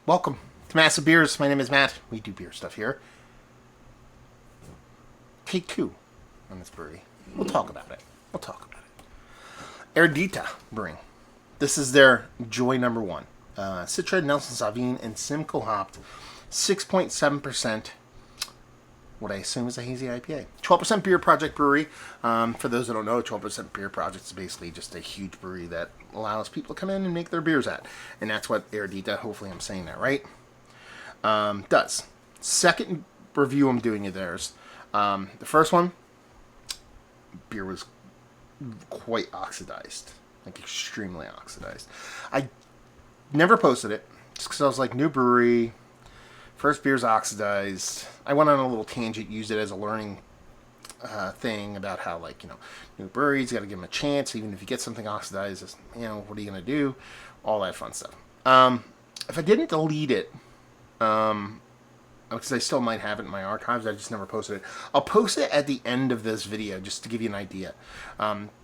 Welcome to Massive Beers. My name is Matt. We do beer stuff here. Take two on this brewery. We'll talk about it. Eredità Brewing. This is their Joy number one. Citra, Nelson Sauvin, and Simcoe hopped. 6.7%. What I assume is a hazy IPA. 12% Beer Project Brewery. For those that don't know, 12% Beer Project is basically just a huge brewery that allows people to come in and make their beers at. And that's what Eredità, hopefully I'm saying that right, does. Second review I'm doing of theirs. The first one, beer was quite oxidized. Like extremely oxidized. I never posted it just because I was like, new brewery. First beer's oxidized. I went on a little tangent, used it as a learning thing about how, like, new breweries, got to give them a chance, even if you get something oxidized, what are you going to do? All that fun stuff. If I didn't delete it, because I still might have it in my archives, I just never posted it. I'll post it at the end of this video just to give you an idea.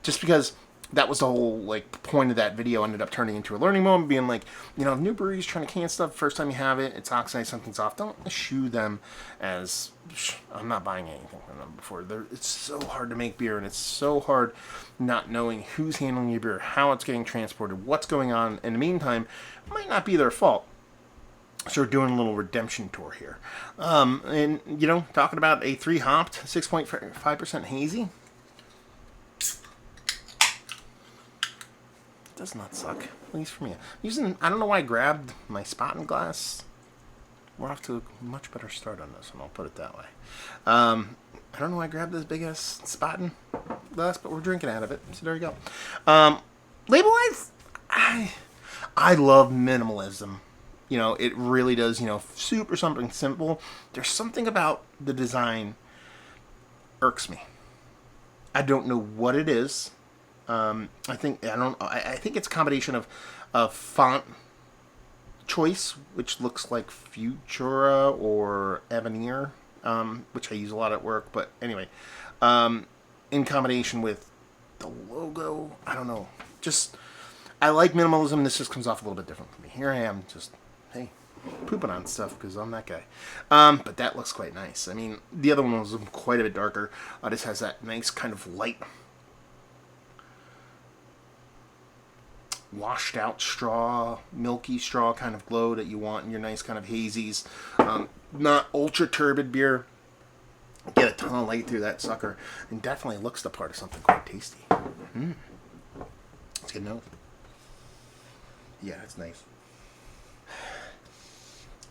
Just because that was the whole point of that video, ended up turning into a learning moment, being like, new breweries trying to can stuff, first time you have it, it's oxidized, something's off. Don't eschew them as, I'm not buying anything from them before. It's so hard to make beer, and it's so hard not knowing who's handling your beer, how it's getting transported, what's going on. In the meantime, it might not be their fault. So we're doing a little redemption tour here. And, talking about a 3-hopped, 6.5% hazy. Does not suck, at least for me. I don't know why I grabbed my Spaten glass. We're off to a much better start on this one, I'll put it that way. I don't know why I grabbed this big ass Spaten glass, but we're drinking out of it, so there you go. Label-wise, I love minimalism. It really does, super something simple. There's something about the design irks me. I don't know what it is. I think it's a combination of font choice, which looks like Futura or Avenir, which I use a lot at work. But anyway, in combination with the logo, I don't know. I like minimalism. This just comes off a little bit different for me. Here I am, just pooping on stuff because I'm that guy. But that looks quite nice. I mean, the other one was quite a bit darker. This has that nice kind of light, washed out straw, milky straw kind of glow that you want in your nice kind of hazies. Not ultra turbid beer. Get a ton of light through that sucker, and definitely looks the part of something quite tasty. It's good nose. Yeah, it's nice.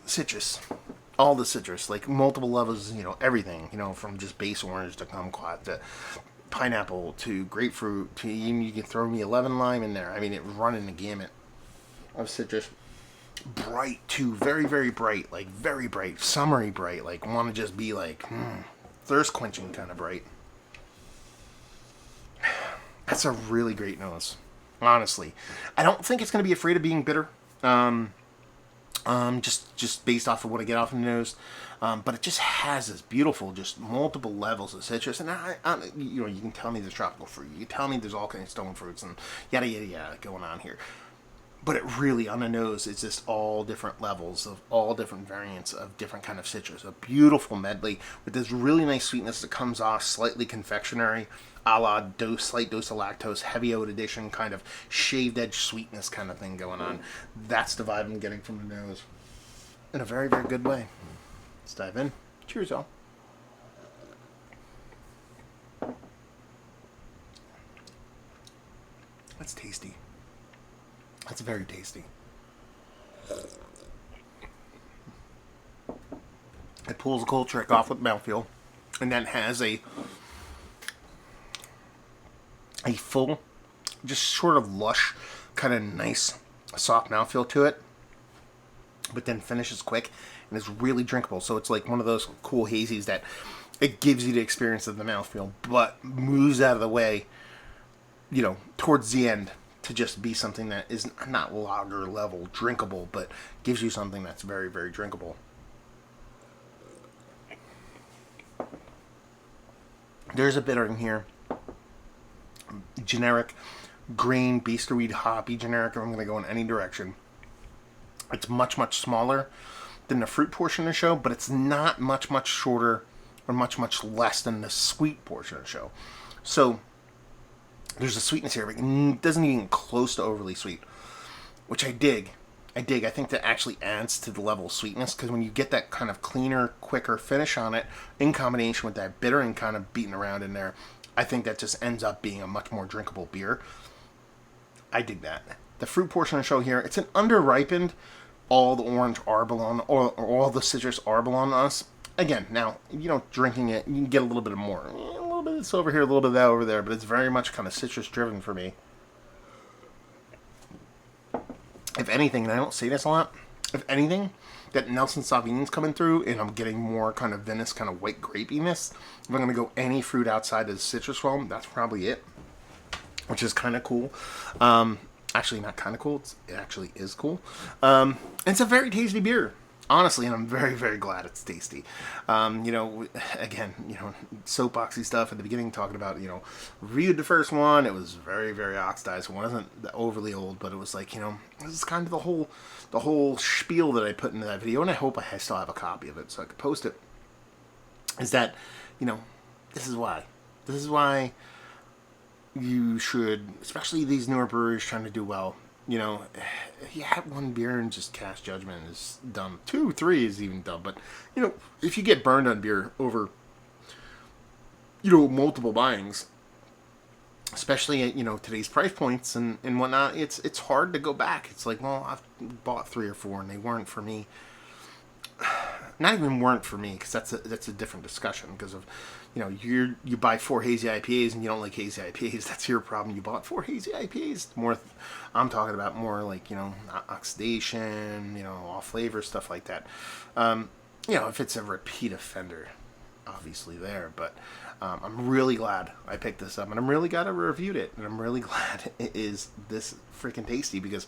Citrus. All the citrus, like multiple levels, everything, from just base orange to kumquat to pineapple to grapefruit to even you can throw me a lemon lime in there. I mean, it's running the gamut of citrus. Bright too, very, very bright, like very bright, summery bright, like want to just be like thirst quenching kind of bright. That's a really great nose, honestly. I don't think it's going to be afraid of being bitter. Just based off of what I get off in the nose, but it just has this beautiful, just multiple levels of citrus, and you can tell me there's tropical fruit, you can tell me there's all kinds of stone fruits and yada yada yada going on here, but it really on the nose is just all different levels of all different variants of different kind of citrus, a beautiful medley with this really nice sweetness that comes off slightly confectionery, a la slight dose of lactose, heavy oat addition, kind of shaved edge sweetness kind of thing going on. That's the vibe I'm getting from the nose in a very, very good way. Let's dive in. Cheers, y'all. That's tasty. That's very tasty. It pulls a cold trick off with mouthfeel, and then has a full, just sort of lush, kind of nice, soft mouthfeel to it, but then finishes quick and is really drinkable. So it's like one of those cool hazies that it gives you the experience of the mouthfeel, but moves out of the way, towards the end to just be something that is not lager level drinkable, but gives you something that's very, very drinkable. There's a bitter in here. Generic grain, bistrouille, hoppy generic, if I'm going to go in any direction. It's much, much smaller than the fruit portion of the show, but it's not much, much shorter or much, much less than the sweet portion of the show. So there's a sweetness here, but it doesn't even close to overly sweet, which I dig. I think that actually adds to the level of sweetness, because when you get that kind of cleaner, quicker finish on it, in combination with that bittering kind of beating around in there, I think that just ends up being a much more drinkable beer. I dig that. The fruit portion of the show here, it's an under-ripened, all the orange Arbelon, or all the citrus Arbelon us. Again, now, drinking it, you can get a little bit more. A little bit of this over here, a little bit of that over there, but it's very much kind of citrus-driven for me. If anything, and I don't say this a lot, if anything, that Nelson Sauvin's coming through, and I'm getting more kind of vinous, kind of white grapiness. If I'm going to go any fruit outside of the citrus realm, that's probably it, which is kind of cool. Actually, not kind of cool. It actually is cool. It's a very tasty beer, honestly, and I'm very, very glad it's tasty. Again, soapboxy stuff at the beginning, talking about, reviewed the first one. It was very, very oxidized. It wasn't overly old, but it was like, this is kind of the whole spiel that I put into that video, and I hope I still have a copy of it so I could post it. Is that, this is why. This is why you should, especially these newer breweries trying to do well, if you have one beer and just cast judgment is dumb. 2, 3 is even dumb. But, if you get burned on beer over, multiple buyings, especially at, today's price points and whatnot, it's hard to go back. It's like, well, I've bought 3 or 4 and they weren't for me. Not even weren't for me, because that's a different discussion, because of, you buy 4 hazy IPAs and you don't like hazy IPAs, that's your problem. You bought 4 hazy IPAs. More, I'm talking about more like, oxidation, off flavor, stuff like that. If it's a repeat offender, obviously there, but I'm really glad I picked this up, and I'm really glad I reviewed it, and I'm really glad it is this freaking tasty, because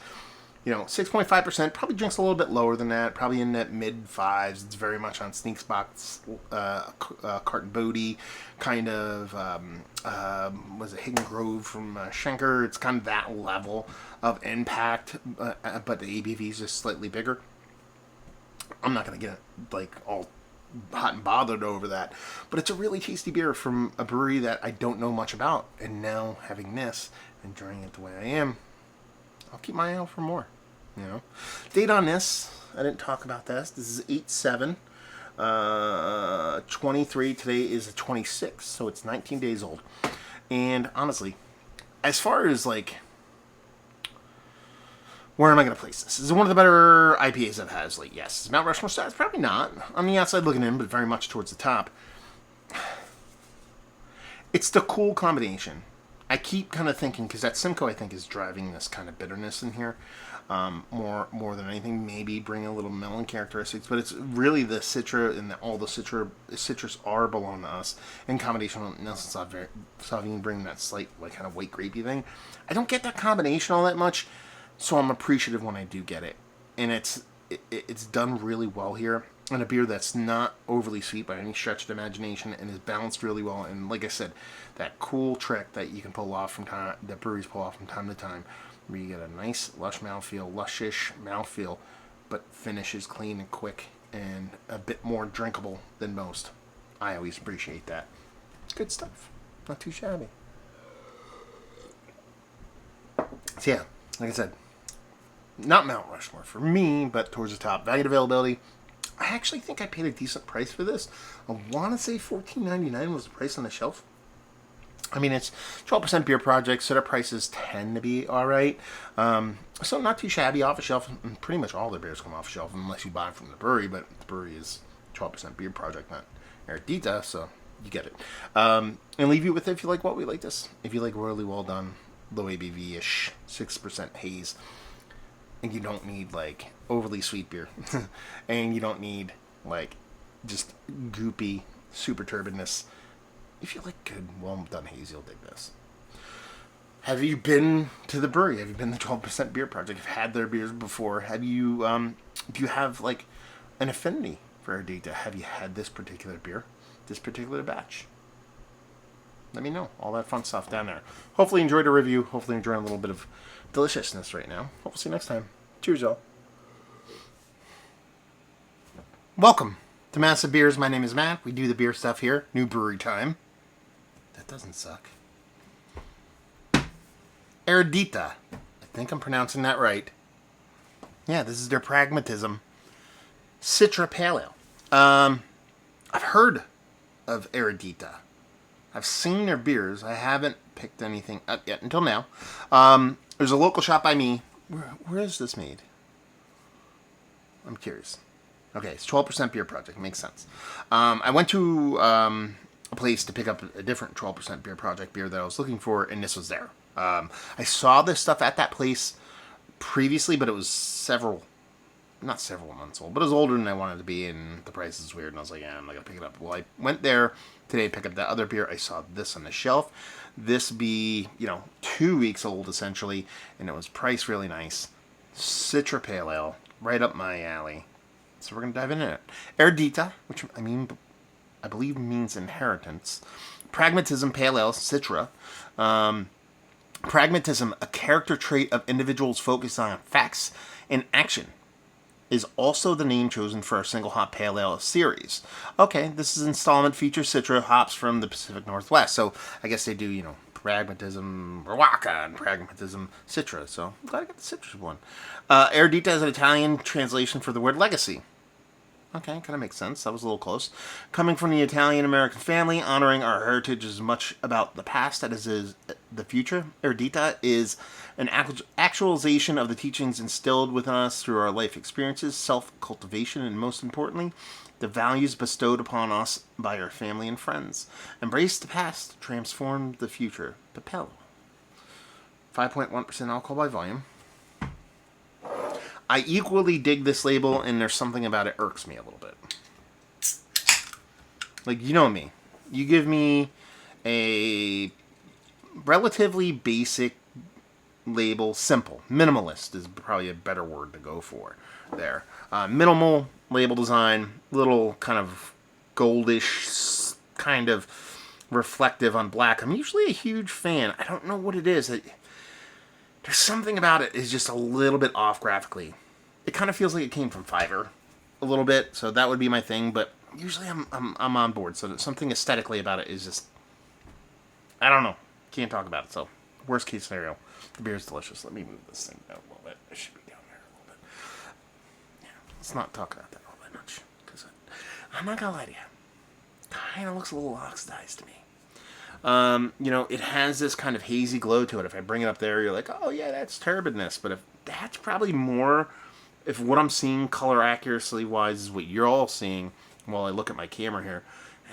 6.5%, probably drinks a little bit lower than that, probably in that mid-5s. It's very much on Sneak Spots, Carton Bodie, kind of, was it Hidden Grove from Schenker? It's kind of that level of impact, but the ABV is just slightly bigger. I'm not going to get, all hot and bothered over that, but it's a really tasty beer from a brewery that I don't know much about, and now having this, enjoying it the way I am, I'll keep my eye out for more. Date on this, I didn't talk about this. This is 8/7, 23. Today is the 26th, so it's 19 days old. And honestly, as far as where am I going to place this? Is it one of the better IPAs I've had? Yes. Is Mount Rushmore status? Probably not. On the outside looking in, but very much towards the top. It's the cool combination. I keep kind of thinking, because that Simcoe, I think, is driving this kind of bitterness in here more than anything. Maybe bring a little melon characteristics, but it's really the Citra and all the citrus belong to us, in combination with Nelson Sauvin bringing that slight kind of white grapey thing. I don't get that combination all that much, so I'm appreciative when I do get it, and it's done really well here. And a beer that's not overly sweet by any stretch of the imagination, and is balanced really well. And like I said, that cool trick that you can pull off that breweries pull off from time to time, where you get a nice luscish mouthfeel, but finishes clean and quick, and a bit more drinkable than most. I always appreciate that. Good stuff. Not too shabby. So yeah, like I said, not Mount Rushmore for me, but towards the top. Value availability, I actually think I paid a decent price for this. I want to say $14.99 was the price on the shelf. I mean, it's 12% beer project, so their prices tend to be alright. So not too shabby, off the shelf. And pretty much all their beers come off the shelf, unless you buy them from the brewery, but the brewery is 12% beer project, not Eredità, so you get it. And leave you with it if you like what we like this. If you like really well done, low ABV-ish, 6% haze, and you don't need overly sweet beer, and you don't need just goopy super turbidness. If you like good, well done hazy, you'll dig this. Have you been to the brewery? Have you been to the 12% beer project? Have you had their beers before? Have you do you have an affinity for Eredità? Have you had this particular beer, this particular batch? Let me know. All that fun stuff down there. Hopefully you enjoyed the review. Hopefully you're enjoying a little bit of deliciousness right now. Hope we'll see you next time. Cheers, y'all. Welcome to Massive Beers. My name is Matt. We do the beer stuff here. New brewery time. That doesn't suck. Eredità. I think I'm pronouncing that right. Yeah, this is their Pragmatism Citra Pale Ale. I've heard of Eredità. I've seen their beers. I haven't picked anything up yet until now. There's a local shop by me. Where is this made? I'm curious. Okay, it's 12% Beer Project. Makes sense. I went to a place to pick up a different 12% Beer Project beer that I was looking for, and this was there. I saw this stuff at that place previously, but it was not several months old, but it was older than I wanted to be, and the price is weird, and I was like, yeah, I'm not going to pick it up. Well, I went there today to pick up that other beer. I saw this on the shelf. This be, 2 weeks old, essentially, and it was priced really nice. Citra Pale Ale, right up my alley. So we're going to dive into it. Eredità, which I believe means inheritance. Pragmatism Pale Ale, Citra. Pragmatism, a character trait of individuals focused on facts and action, is also the name chosen for our single hop pale ale series. Okay, this is installment features Citra hops from the Pacific Northwest. So I guess they do, Pragmatism Rawaka and Pragmatism Citra. So I'm glad I got the citrus one. Eredità is an Italian translation for the word legacy. Okay, kind of makes sense. That was a little close. Coming from the Italian-American family, honoring our heritage is much about the past as is the future. Eredità is an actualization of the teachings instilled within us through our life experiences, self-cultivation, and most importantly, the values bestowed upon us by our family and friends. Embrace the past, transform the future. Papello. 5.1% alcohol by volume. I equally dig this label, and there's something about it irks me a little bit. Like, you know me. You give me a relatively basic label, simple. Minimalist is probably a better word to go for there. Minimal label design, little kind of goldish, kind of reflective on black. I'm usually a huge fan. I don't know what it is. There's something about it is just a little bit off graphically. It kind of feels like it came from Fiverr a little bit, so that would be my thing. But usually I'm on board. So something aesthetically about it is just, I don't know. Can't talk about it. So worst case scenario, the beer is delicious. Let me move this thing down a little bit. It should be down there a little bit. Yeah, let's not talk about that all that much, because I'm not gonna lie to you. Kind of looks a little oxidized to me. It has this kind of hazy glow to it. If I bring it up there, you're like, oh yeah, that's turbidness. But if that's probably more, if what I'm seeing color accuracy wise is what you're all seeing while I look at my camera here,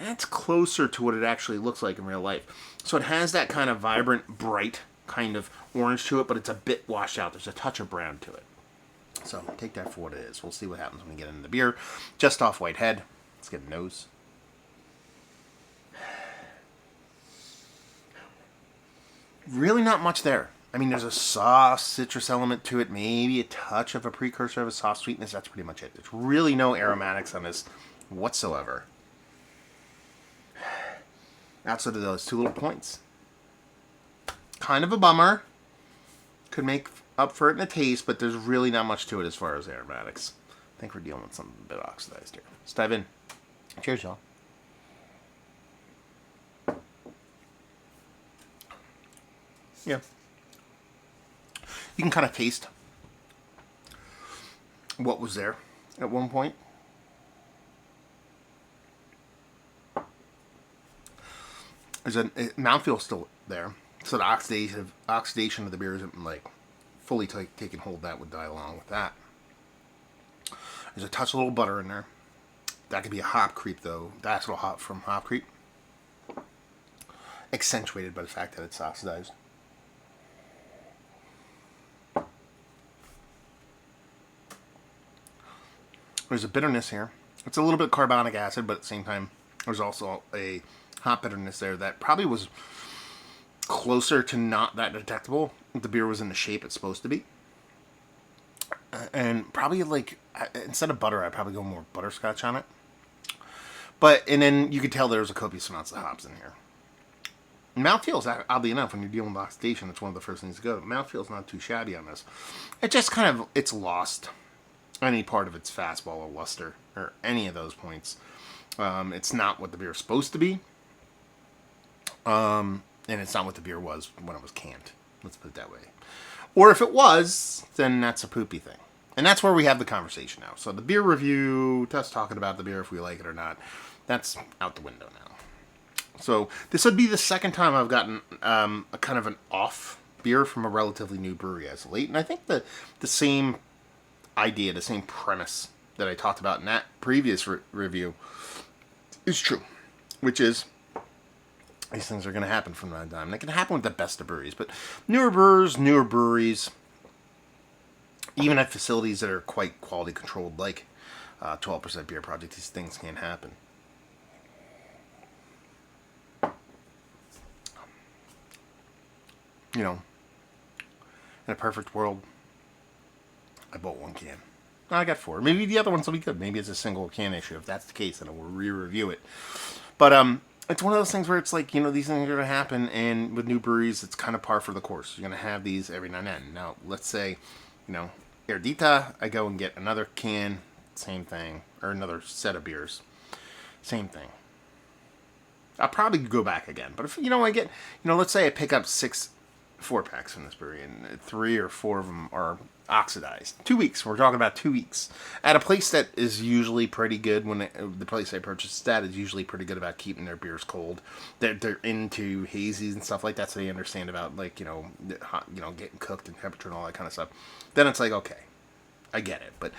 that's closer to what it actually looks like in real life. So it has that kind of vibrant, bright kind of orange to it, but it's a bit washed out. There's a touch of brown to it. So take that for what it is. We'll see what happens when we get into the beer. Just off white head. Let's get a nose. Really not much there. I mean, there's a soft citrus element to it, maybe a touch of a precursor of a soft sweetness. That's pretty much it. There's really no aromatics on this whatsoever. Outside of those two little points. Kind of a bummer. Could make up for it in a taste, but there's really not much to it as far as aromatics. I think we're dealing with something a bit oxidized here. Let's dive in. Cheers, y'all. Yeah. You can kind of taste what was there at one point. There's a mouthfeel still there, so the oxidation of the beer isn't like fully taking hold. That would die along with that. There's a touch of little butter in there. That could be a hop creep though. That's a little hop from hop creep, accentuated by the fact that it's oxidized. There's a bitterness here. It's a little bit carbonic acid, but at the same time, there's also a hop bitterness there that probably was closer to not that detectable if the beer was in the shape it's supposed to be. And probably like, instead of butter, I'd probably go more butterscotch on it. And then you could tell there's a copious amounts of hops in here. Mouthfeel's, oddly enough, when you're dealing with oxidation, it's one of the first things to go. Mouthfeel's not too shabby on this. It just kind of, it's lost any part of its fastball or luster or any of those points. It's not what the beer is supposed to be. And it's not what the beer was when it was canned. Let's put it that way. Or if it was, then that's a poopy thing. And that's where we have the conversation now. So the beer review, us talking about the beer if we like it or not, that's out the window now. So this would be the second time I've gotten a kind of an off beer from a relatively new brewery as of late. And I think the same idea, the same premise that I talked about in that previous review is true. Which is, these things are going to happen from time to time. They can happen with the best of breweries. But newer brewers, newer breweries, even at facilities that are quite quality controlled, like 12% Beer Project, these things can happen. You know, in a perfect world, I bought 1 can. I got 4. Maybe the other ones will be good. Maybe it's a single can issue. If that's the case, then we'll re-review it. But it's one of those things where it's like, you know, these things are going to happen, and with new breweries, it's kind of par for the course. You're going to have these every now and then. Now, let's say, you know, Eredità, I go and get another can, same thing, or another set of beers, same thing. I'll probably go back again. But if, you know, I get, you know, let's say I pick up 6 4-packs from this brewery, and 3 or 4 of them are oxidized. 2 weeks. We're talking about 2 weeks. At a place that is usually pretty good, the place I purchased that is usually pretty good about keeping their beers cold. They're into hazies and stuff like that, so they understand about, like, you know, getting cooked and temperature and all that kind of stuff. Then it's like, okay, I get it. But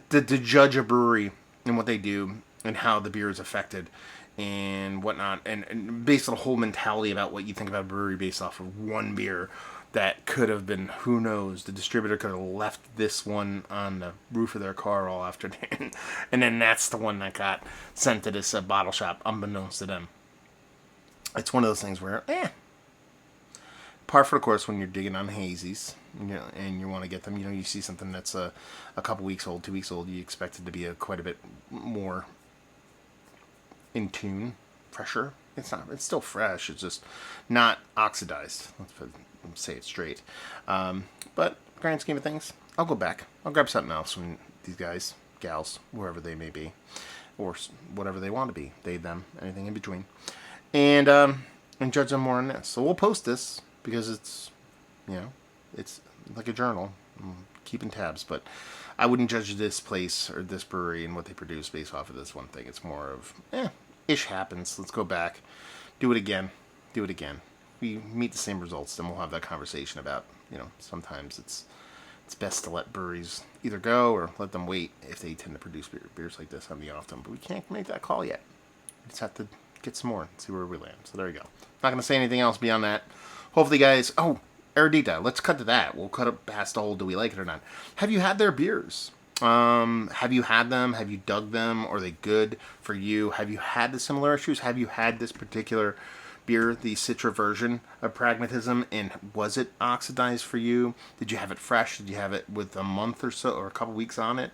to judge a brewery and what they do and how the beer is affected and whatnot, and based on the whole mentality about what you think about a brewery based off of one beer that could have been, who knows, the distributor could have left this one on the roof of their car all afternoon, and then that's the one that got sent to this bottle shop unbeknownst to them. It's one of those things where, par for the course when you're digging on hazies, and you want to get them, you know, you see something that's a couple weeks old, 2 weeks old, you expect it to be quite a bit more in tune, fresher. It's not. It's still fresh. It's just not oxidized. Let's say it straight. But grand scheme of things, I'll go back. I'll grab something else from these guys, gals, wherever they may be, or whatever they want to be, they, them, anything in between, and judge them more on this. So we'll post this because it's, you know, it's like a journal. I'm keeping tabs, but I wouldn't judge this place or this brewery and what they produce based off of this one thing. It's more of, ish happens. Let's go back, do it again. We meet the same results, then we'll have that conversation about, you know, sometimes it's best to let breweries either go or let them wait if they tend to produce beers like this on the off time. But we can't make that call yet. We just have to get some more and see where we land. So there you go. Not going to say anything else beyond that. Hopefully, guys. Oh, Eredità. Let's cut to that. We'll cut it past the whole do we like it or not. Have you had their beers? Have you had them? Have you dug them? Are they good for you? Have you had the similar issues? Have you had this particular beer, the Citra version of Pragmatism, and was it oxidized for you? Did you have it fresh? Did you have it with a month or so or a couple weeks on it?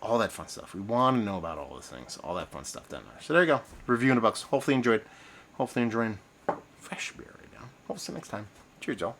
All that fun stuff. We want to know about all those things. All that fun stuff down there. So there you go. Review in a box. Hopefully enjoyed. Hopefully enjoying fresh beer right now. Hope to see you next time. Cheers, y'all.